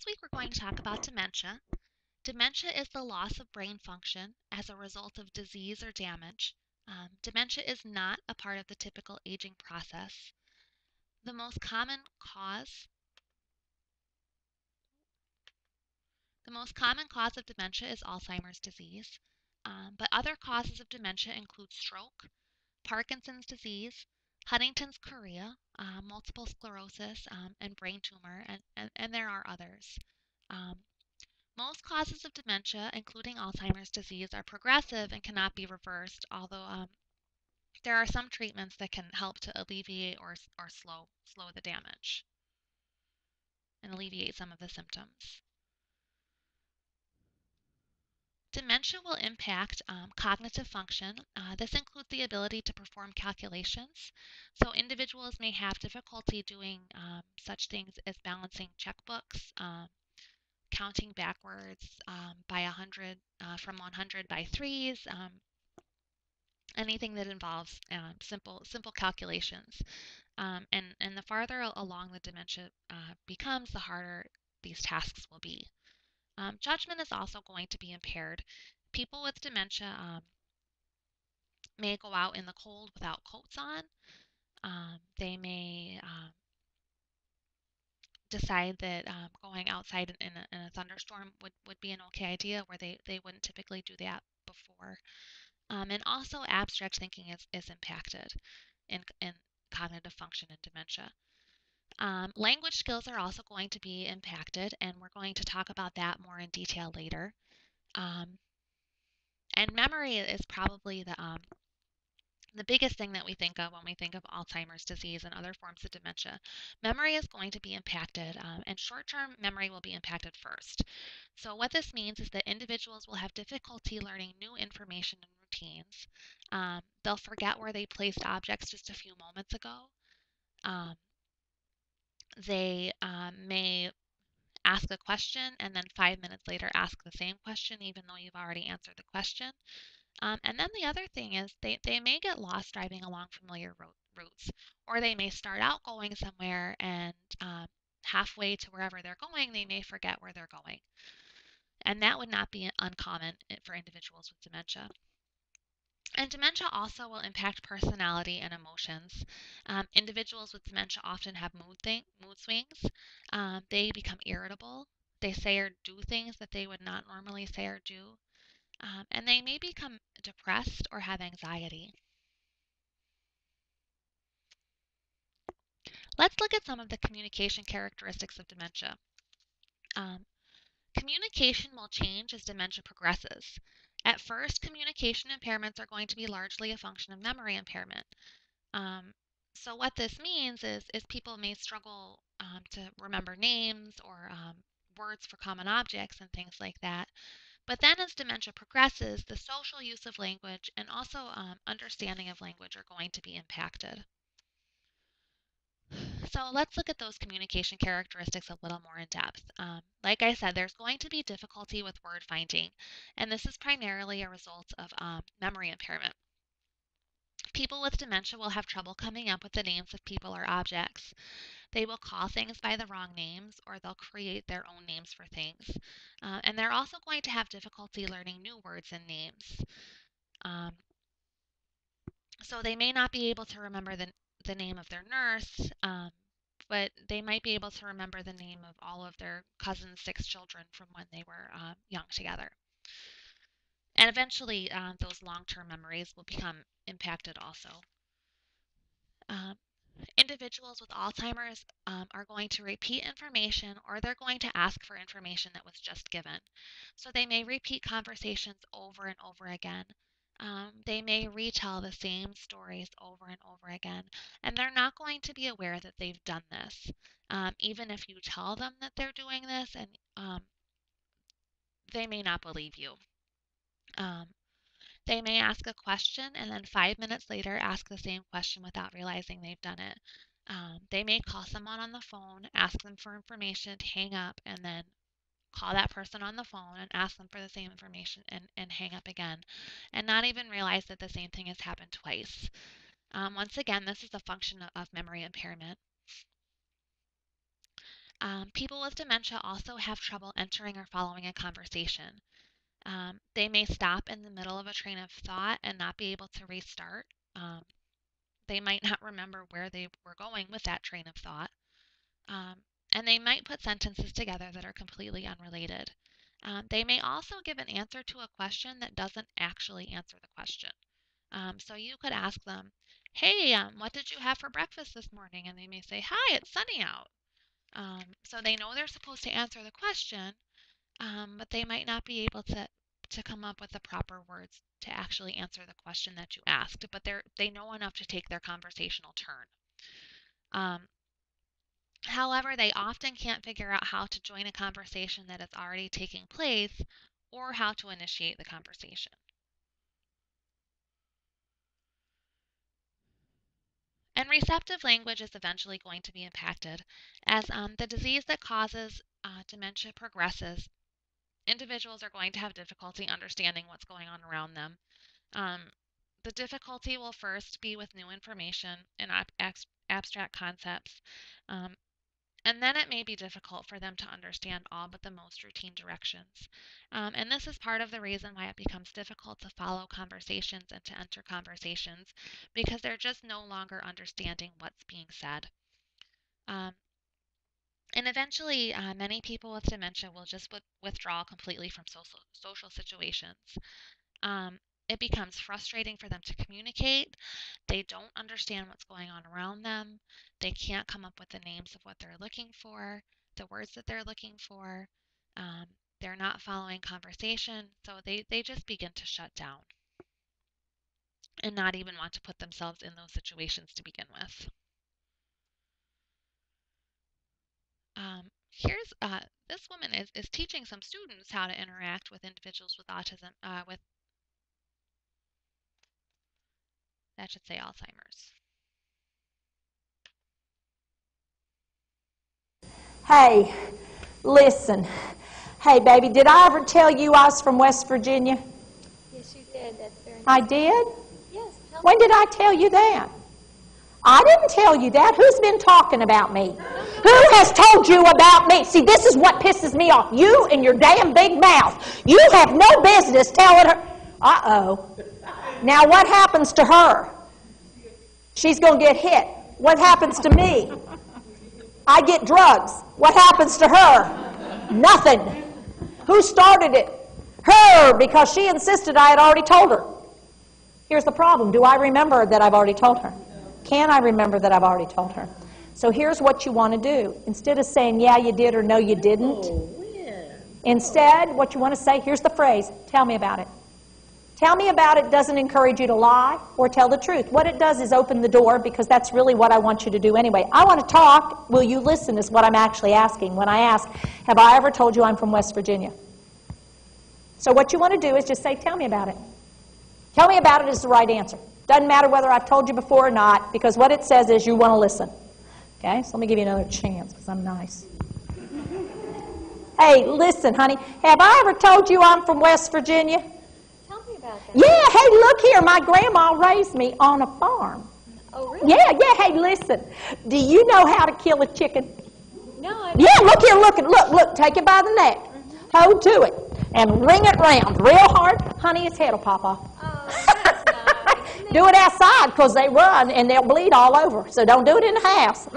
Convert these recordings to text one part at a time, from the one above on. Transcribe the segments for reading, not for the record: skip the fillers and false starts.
This week we're going to talk about dementia. Dementia is the loss of brain function as a result of disease or damage. Dementia is not a part of the typical aging process. The most common cause the most common cause of dementia is Alzheimer's disease. But other causes of dementia include stroke, Parkinson's disease, Huntington's chorea, multiple sclerosis, and brain tumor, and there are others. Um, Most causes of dementia, including Alzheimer's disease, are progressive and cannot be reversed, although there are some treatments that can help to alleviate or slow the damage and alleviate some of the symptoms. Dementia will impact cognitive function. This includes the ability to perform calculations. So individuals may have difficulty doing such things as balancing checkbooks, counting backwards by 100 from 100 by threes, anything that involves simple calculations. And the farther along the dementia becomes, the harder these tasks will be. Judgment is also going to be impaired. People with dementia may go out in the cold without coats on. They may decide that going outside in a thunderstorm would be an okay idea, where they wouldn't typically do that before. And also abstract thinking is impacted in cognitive function in dementia. Language skills are also going to be impacted, and we're going to talk about that more in detail later. And memory is probably the biggest thing that we think of when we think of Alzheimer's disease and other forms of dementia. Memory is going to be impacted, and short-term memory will be impacted first. So what this means is that individuals will have difficulty learning new information and routines. They'll forget where they placed objects just a few moments ago. Um, they may ask a question and then 5 minutes later ask the same question, even though you've already answered the question. And then the other thing is they may get lost driving along familiar routes, or they may start out going somewhere and halfway to wherever they're going, they may forget where they're going. And that would not be uncommon for individuals with dementia. And dementia also will impact personality and emotions. Individuals with dementia often have mood swings. They become irritable. They say or do things that they would not normally say or do. And they may become depressed or have anxiety. Let's look at some of the communication characteristics of dementia. Um, Communication will change as dementia progresses. At first, communication impairments are going to be largely a function of memory impairment. Um, so what this means is people may struggle to remember names or words for common objects and things like that. But then as dementia progresses, the social use of language and also understanding of language are going to be impacted. So let's look at those communication characteristics a little more in depth. Like I said, there's going to be difficulty with word finding, and this is primarily a result of memory impairment. People with dementia will have trouble coming up with the names of people or objects. They will call things by the wrong names, or they'll create their own names for things. And they're also going to have difficulty learning new words and names. Um, so they may not be able to remember the name of their nurse, but they might be able to remember the name of all of their cousin's 6 children from when they were young together. And eventually, those long-term memories will become impacted also. Um, Individuals with Alzheimer's are going to repeat information, or they're going to ask for information that was just given. So they may repeat conversations over and over again. They may retell the same stories over and over again, and they're not going to be aware that they've done this. Even if you tell them that they're doing this, and they may not believe you. Um, they may ask a question and then 5 minutes later ask the same question without realizing they've done it. They may call someone on the phone, ask them for information, hang up, and then call that person on the phone and ask them for the same information and hang up again, and not even realize that the same thing has happened twice. Once again, this is a function of memory impairment. People with dementia also have trouble entering or following a conversation. They may stop in the middle of a train of thought and not be able to restart. They might not remember where they were going with that train of thought. Um, and they might put sentences together that are completely unrelated. They may also give an answer to a question that doesn't actually answer the question. So you could ask them, hey, what did you have for breakfast this morning? And they may say, hi, it's sunny out. So they know they're supposed to answer the question, but they might not be able to come up with the proper words to actually answer the question that you asked, but they know enough to take their conversational turn. However, they often can't figure out how to join a conversation that is already taking place or how to initiate the conversation. And receptive language is eventually going to be impacted. As the disease that causes dementia progresses, individuals are going to have difficulty understanding what's going on around them. The difficulty will first be with new information and abstract concepts. And then it may be difficult for them to understand all but the most routine directions. And this is part of the reason why it becomes difficult to follow conversations and to enter conversations, because they're just no longer understanding what's being said. And eventually, many people with dementia will just withdraw completely from social situations. It becomes frustrating for them to communicate. They don't understand what's going on around them. They can't come up with the names of what they're looking for, the words that they're looking for. They're not following conversation, so they just begin to shut down and not even want to put themselves in those situations to begin with. Here's this woman is teaching some students how to interact with individuals with autism, that should say Alzheimer's. Hey, listen. Hey, baby, did I ever tell you I was from West Virginia? Yes, you did. That's very nice. I did? Yes. When did I tell you that? I didn't tell you that. Who's been talking about me? Who has told you about me? See, this is what pisses me off. You and your damn big mouth. You have no business telling her. Uh-oh. Now what happens to her? She's going to get hit. What happens to me? I get drugs. What happens to her? Nothing. Who started it? Her, because she insisted I had already told her. Here's the problem. Do I remember that I've already told her? Can I remember that I've already told her? So here's what you want to do. Instead of saying, yeah, you did or no, you didn't, instead, what you want to say, here's the phrase, tell me about it. Tell me about it doesn't encourage you to lie or tell the truth. What it does is open the door, because that's really what I want you to do anyway. I want to talk. Will you listen is what I'm actually asking. When I ask, have I ever told you I'm from West Virginia? So what you want to do is just say, tell me about it. Tell me about it is the right answer. Doesn't matter whether I've told you before or not, because what it says is you want to listen. Okay, so let me give you another chance, because I'm nice. Hey, listen, honey, have I ever told you I'm from West Virginia? Tell me about that. Yeah, hey, look here, my grandma raised me on a farm. Oh, really? Yeah, hey, listen, do you know how to kill a chicken? No, I Yeah, look here, look, take it by the neck. Hold to it, and ring it round real hard. Honey, its head will pop off. Oh, that's nice. Do it outside, because they run and they'll bleed all over. So don't do it in the house.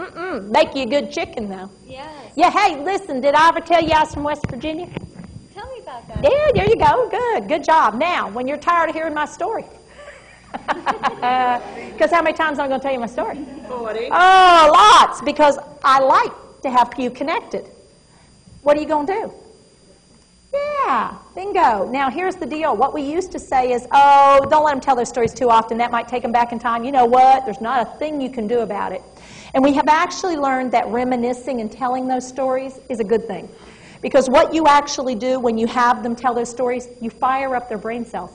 Make you a good chicken, though. Yes. Yeah, hey, listen, did I ever tell you I was from West Virginia? Tell me about that. Yeah, there you go. Good job. Now, when you're tired of hearing my story. Because how many times am I going to tell you my story? 40. Oh, lots, because I like to have you connected. What are you going to do? Yeah, bingo. Now, here's the deal. What we used to say is, oh, don't let them tell their stories too often. That might take them back in time. You know what? There's not a thing you can do about it. And we have actually learned that reminiscing and telling those stories is a good thing. Because what you actually do when you have them tell those stories, you fire up their brain cells.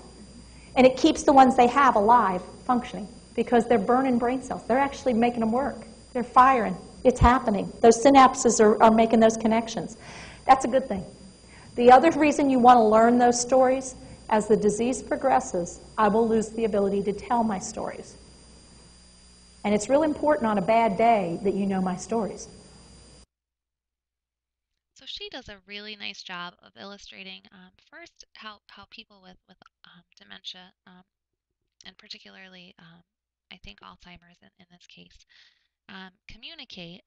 And it keeps the ones they have alive, functioning, because they're burning brain cells. They're actually making them work. They're firing. It's happening. Those synapses are making those connections. That's a good thing. The other reason you want to learn those stories, as the disease progresses, I will lose the ability to tell my stories. And it's real important on a bad day that you know my stories. So she does a really nice job of illustrating first how people with dementia, and particularly I think Alzheimer's in this case, communicate,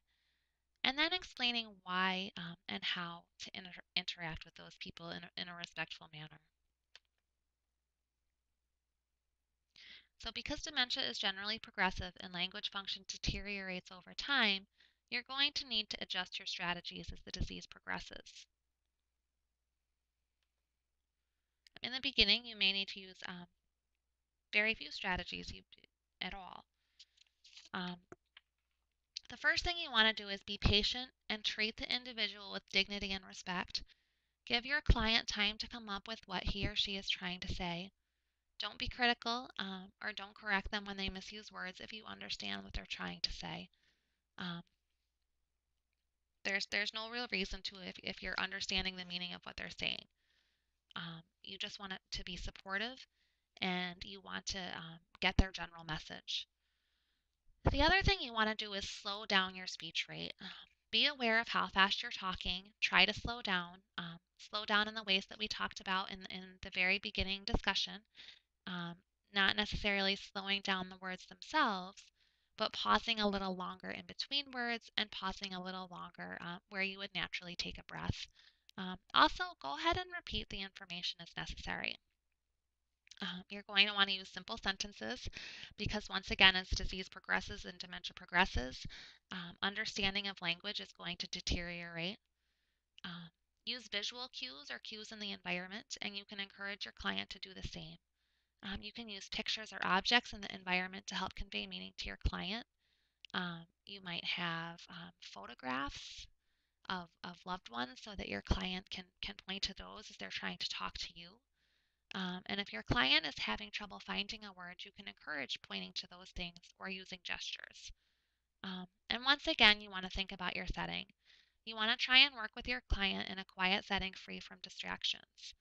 and then explaining why and how to interact with those people in a respectful manner. So because dementia is generally progressive and language function deteriorates over time, you're going to need to adjust your strategies as the disease progresses. In the beginning, you may need to use very few strategies at all. The first thing you want to do is be patient and treat the individual with dignity and respect. Give your client time to come up with what he or she is trying to say. Don't be critical or don't correct them when they misuse words if you understand what they're trying to say. Um, there's no real reason to if you're understanding the meaning of what they're saying. You just want it to be supportive and you want to get their general message. The other thing you want to do is slow down your speech rate. Be aware of how fast you're talking. Try to slow down. Slow down in the ways that we talked about in the very beginning discussion. Not necessarily slowing down the words themselves, but pausing a little longer in between words and pausing a little longer where you would naturally take a breath. Also, go ahead and repeat the information as necessary. You're going to want to use simple sentences because once again, as disease progresses and dementia progresses, understanding of language is going to deteriorate. Use visual cues or cues in the environment, and you can encourage your client to do the same. You can use pictures or objects in the environment to help convey meaning to your client. You might have photographs of loved ones so that your client can point to those as they're trying to talk to you. And if your client is having trouble finding a word, you can encourage pointing to those things or using gestures. And once again, you want to think about your setting. You want to try and work with your client in a quiet setting free from distractions.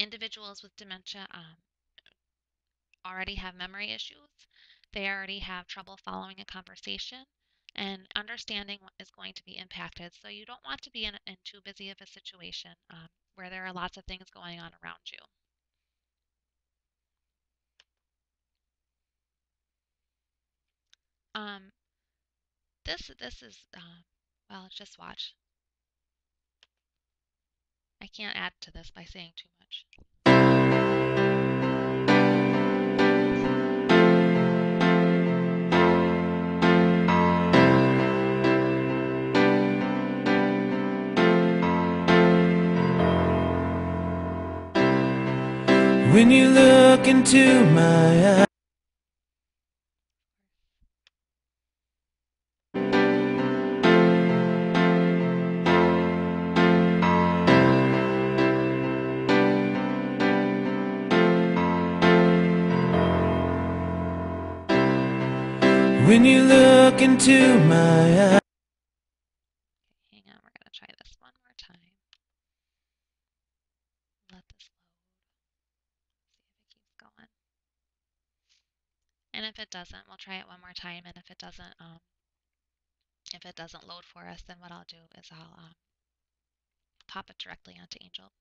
Individuals with dementia already have memory issues. They already have trouble following a conversation, and understanding is going to be impacted. So you don't want to be in too busy of a situation where there are lots of things going on around you. This is well, just watch. I can't add to this by saying too much. When you look into my eyes, when you look into my eyes. Hang on, we're going to try this one more time. Let this load. See if it keeps going. And if it doesn't, we'll try it one more time. And if it doesn't load for us, then what I'll do is I'll pop it directly onto the Angel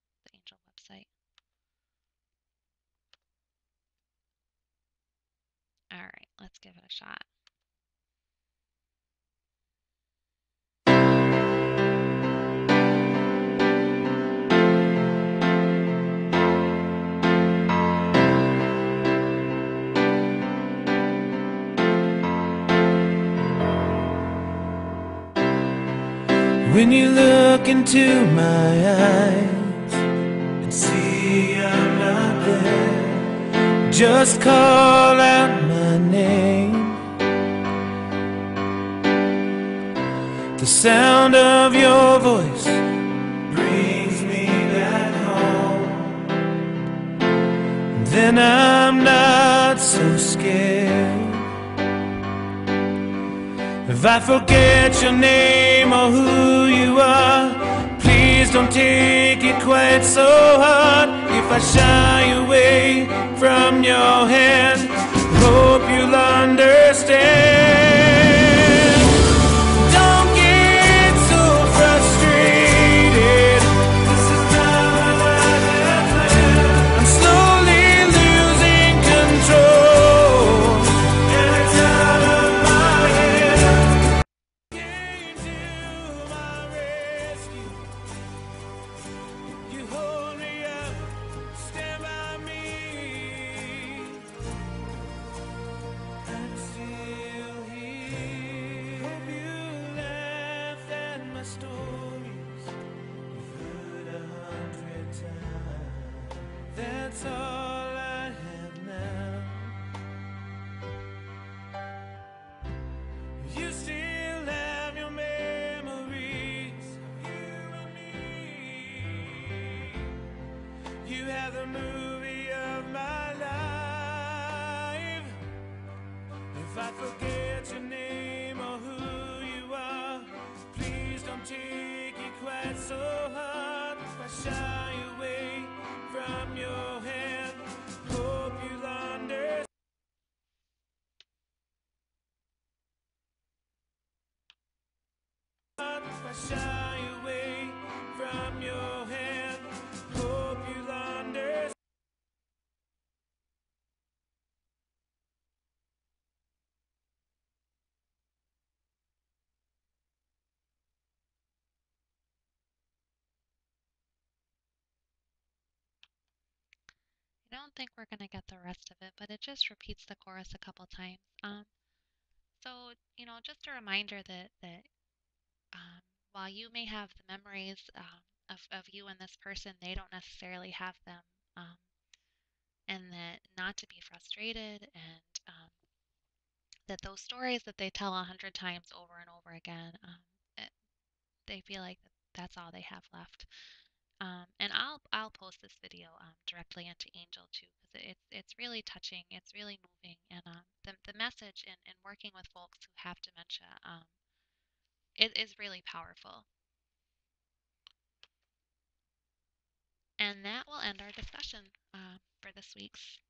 website. All right, let's give it a shot. When you look into my eyes and see I'm not there, just call out my name. The sound of your voice brings me back home. Then I'm not so scared. If I forget your name or who you are, please don't take it quite so hard. If I shy away from your hand, hope you'll understand. Don't get so that's all I have now. You still have your memories of you and me. You have the movie of my life. If I forget your name or who you are, please don't take it quite so hard. If I shy away from your hand, hope you'll understand. If I shy away from your hand, hope you'll understand. I don't think we're going to get the rest of it, but it just repeats the chorus a couple times. So, just a reminder that um, while you may have the memories of you and this person, they don't necessarily have them, um, and that not to be frustrated, and that those stories that they tell 100 times over and over again, it, they feel like that's all they have left. And I'll post this video directly into Angel too, because it's really touching, it's really moving, and the message in working with folks who have dementia is really powerful. And that will end our discussion for this week's